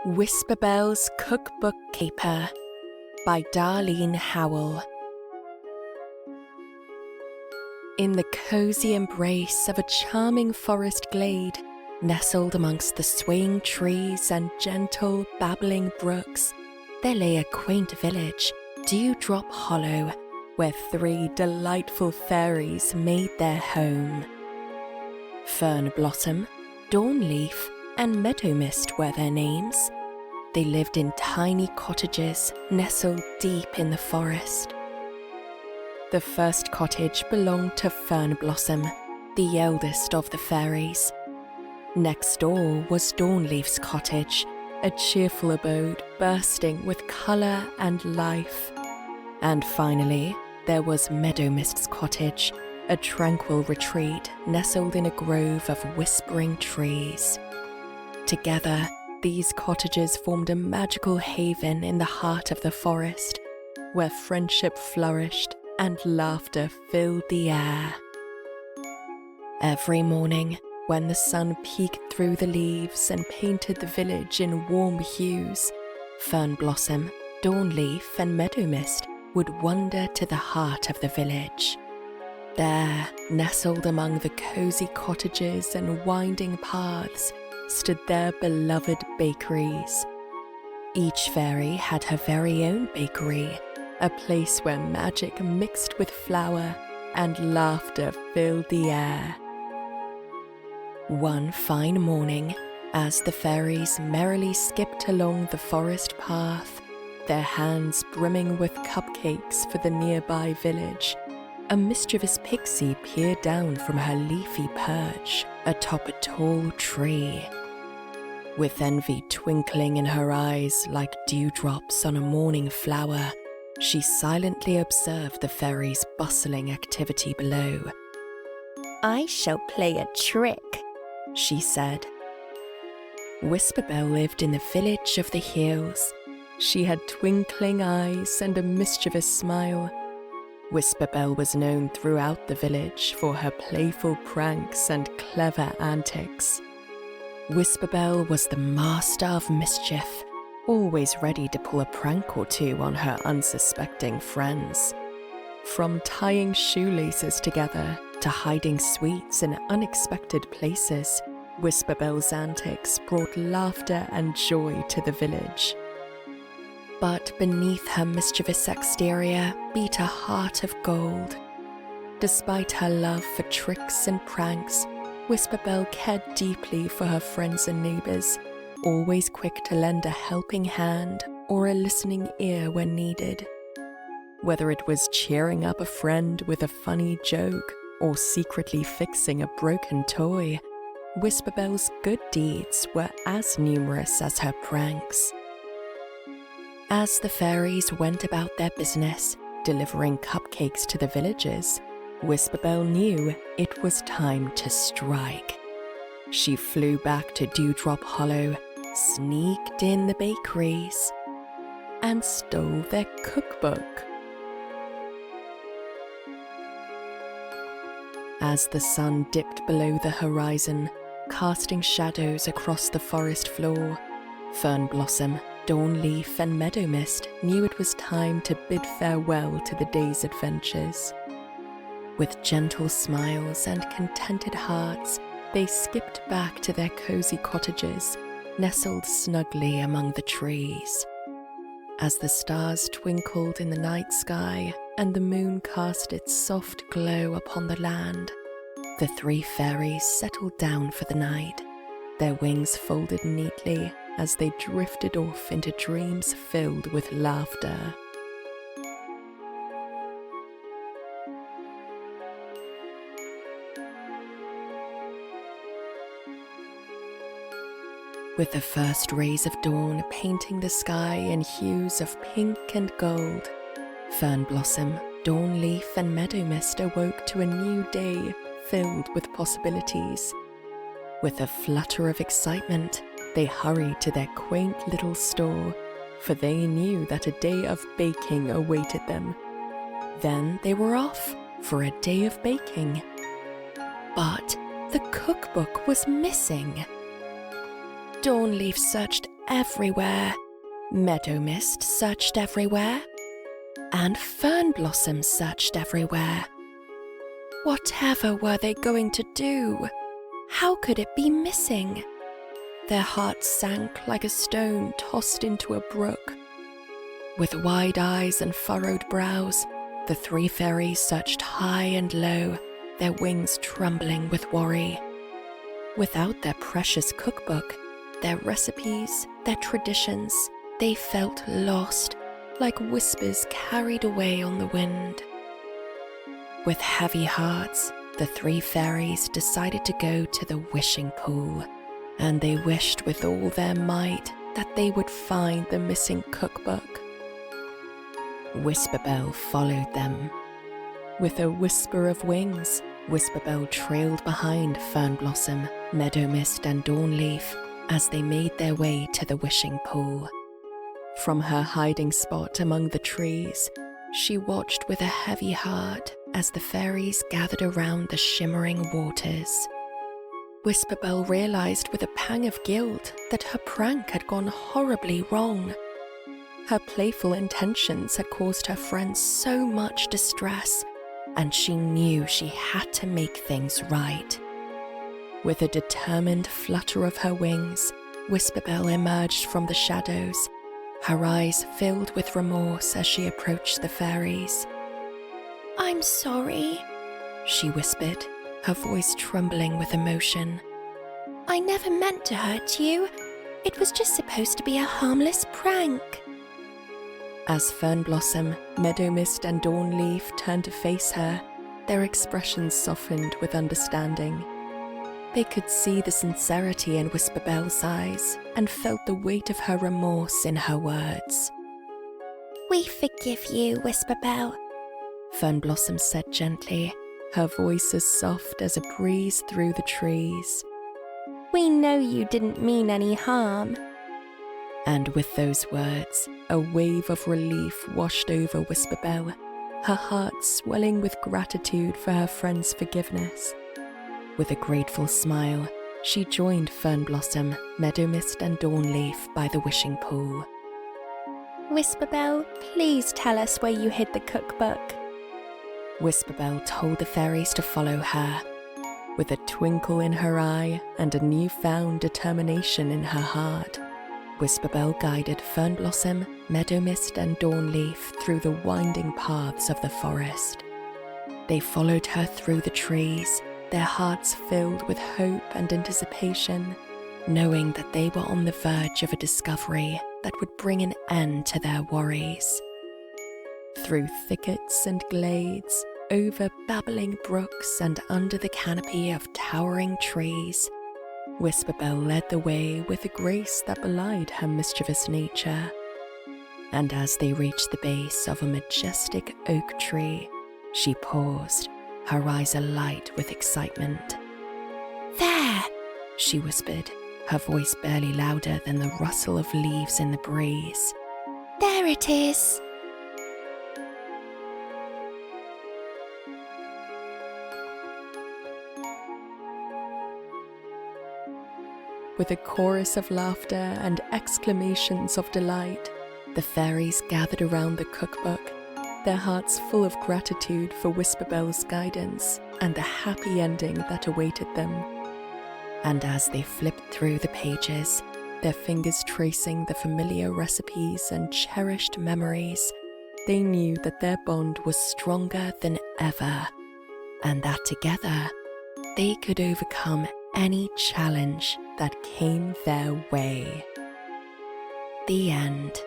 Whisperbelle's Cookbook Caper by Darlene Howell. In the cozy embrace of a charming forest glade, nestled amongst the swaying trees and gentle, babbling brooks, there lay a quaint village, Dewdrop Hollow, where 3 delightful fairies made their home. Fern Blossom, Dawnleaf, and Meadow Mist were their names. They lived in tiny cottages nestled deep in the forest. The first cottage belonged to Fern Blossom, the eldest of the fairies. Next door was Dawnleaf's cottage, a cheerful abode bursting with colour and life. And finally, there was Meadow Mist's cottage, a tranquil retreat nestled in a grove of whispering trees. Together, these cottages formed a magical haven in the heart of the forest, where friendship flourished and laughter filled the air. Every morning, when the sun peeked through the leaves and painted the village in warm hues, Fern Blossom, Dawnleaf, and Meadow Mist would wander to the heart of the village. There, nestled among the cozy cottages and winding paths, stood their beloved bakeries. Each fairy had her very own bakery, a place where magic mixed with flour and laughter filled the air. One fine morning, as the fairies merrily skipped along the forest path, their hands brimming with cupcakes for the nearby village, a mischievous pixie peered down from her leafy perch atop a tall tree. With envy twinkling in her eyes like dewdrops on a morning flower, she silently observed the fairies' bustling activity below. "I shall play a trick," she said. Whisperbelle lived in the village of the hills. She had twinkling eyes and a mischievous smile. Whisperbelle was known throughout the village for her playful pranks and clever antics. Whisperbelle was the master of mischief, always ready to pull a prank or two on her unsuspecting friends. From tying shoelaces together to hiding sweets in unexpected places, Whisperbelle's antics brought laughter and joy to the village. But beneath her mischievous exterior beat a heart of gold. Despite her love for tricks and pranks, Whisperbelle cared deeply for her friends and neighbours, always quick to lend a helping hand or a listening ear when needed. Whether it was cheering up a friend with a funny joke or secretly fixing a broken toy, Whisperbelle's good deeds were as numerous as her pranks. As the fairies went about their business, delivering cupcakes to the villagers, Whisperbelle knew it was time to strike. She flew back to Dewdrop Hollow, sneaked in the bakeries, and stole their cookbook. As the sun dipped below the horizon, casting shadows across the forest floor, Fern Blossom, Dawnleaf, and Meadow Mist knew it was time to bid farewell to the day's adventures. With gentle smiles and contented hearts, they skipped back to their cozy cottages, nestled snugly among the trees. As the stars twinkled in the night sky and the moon cast its soft glow upon the land, the 3 fairies settled down for the night, their wings folded neatly as they drifted off into dreams filled with laughter. With the first rays of dawn painting the sky in hues of pink and gold, Fern Blossom, Dawnleaf, and Meadow Mist awoke to a new day filled with possibilities. With a flutter of excitement, they hurried to their quaint little store, for they knew that a day of baking awaited them. Then they were off for a day of baking. But the cookbook was missing. Dawnleaf searched everywhere, meadow mist searched everywhere, and fern blossoms searched everywhere. Whatever were they going to do? How could it be missing? Their hearts sank like a stone tossed into a brook. With wide eyes and furrowed brows, the three fairies searched high and low, their wings trembling with worry. Without their precious cookbook, their recipes, their traditions, they felt lost, like whispers carried away on the wind. With heavy hearts, the three fairies decided to go to the wishing pool, and they wished with all their might that they would find the missing cookbook. Whisperbelle followed them. With a whisper of wings, Whisperbelle trailed behind Fern Blossom, Meadow Mist, and Dawn Leaf as they made their way to the wishing pool. From her hiding spot among the trees, she watched with a heavy heart as the fairies gathered around the shimmering waters. Whisperbelle realized with a pang of guilt that her prank had gone horribly wrong. Her playful intentions had caused her friends so much distress, and she knew she had to make things right. With a determined flutter of her wings, Whisperbelle emerged from the shadows, her eyes filled with remorse as she approached the fairies. I'm sorry, she whispered, her voice trembling with emotion. I never meant to hurt you. It was just supposed to be a harmless prank. As Fern Blossom, Meadow Mist, and Dawn Leaf turned to face her, their expressions softened with understanding. They could see the sincerity in Whisperbelle's eyes and felt the weight of her remorse in her words. We forgive you, Whisperbelle, Fern Blossom said gently, her voice as soft as a breeze through the trees. We know you didn't mean any harm. And with those words, a wave of relief washed over Whisperbelle, her heart swelling with gratitude for her friend's forgiveness. With a grateful smile, she joined Fern Blossom, Meadow Mist, and Dawn Leaf by the wishing pool. Whisperbelle, please tell us where you hid the cookbook. Whisperbelle told the fairies to follow her. With a twinkle in her eye and a newfound determination in her heart, Whisperbelle guided Fern Blossom, Meadow Mist, and Dawn Leaf through the winding paths of the forest. They followed her through the trees, their hearts filled with hope and anticipation, knowing that they were on the verge of a discovery that would bring an end to their worries. Through thickets and glades, over babbling brooks, and under the canopy of towering trees, Whisperbelle led the way with a grace that belied her mischievous nature. And as they reached the base of a majestic oak tree, she paused, her eyes alight with excitement. There, she whispered, her voice barely louder than the rustle of leaves in the breeze. There it is. With a chorus of laughter and exclamations of delight, the fairies gathered around the cookbook, their hearts full of gratitude for Whisperbelle's guidance and the happy ending that awaited them. And as they flipped through the pages, their fingers tracing the familiar recipes and cherished memories, they knew that their bond was stronger than ever, and that together they could overcome any challenge that came their way. The end.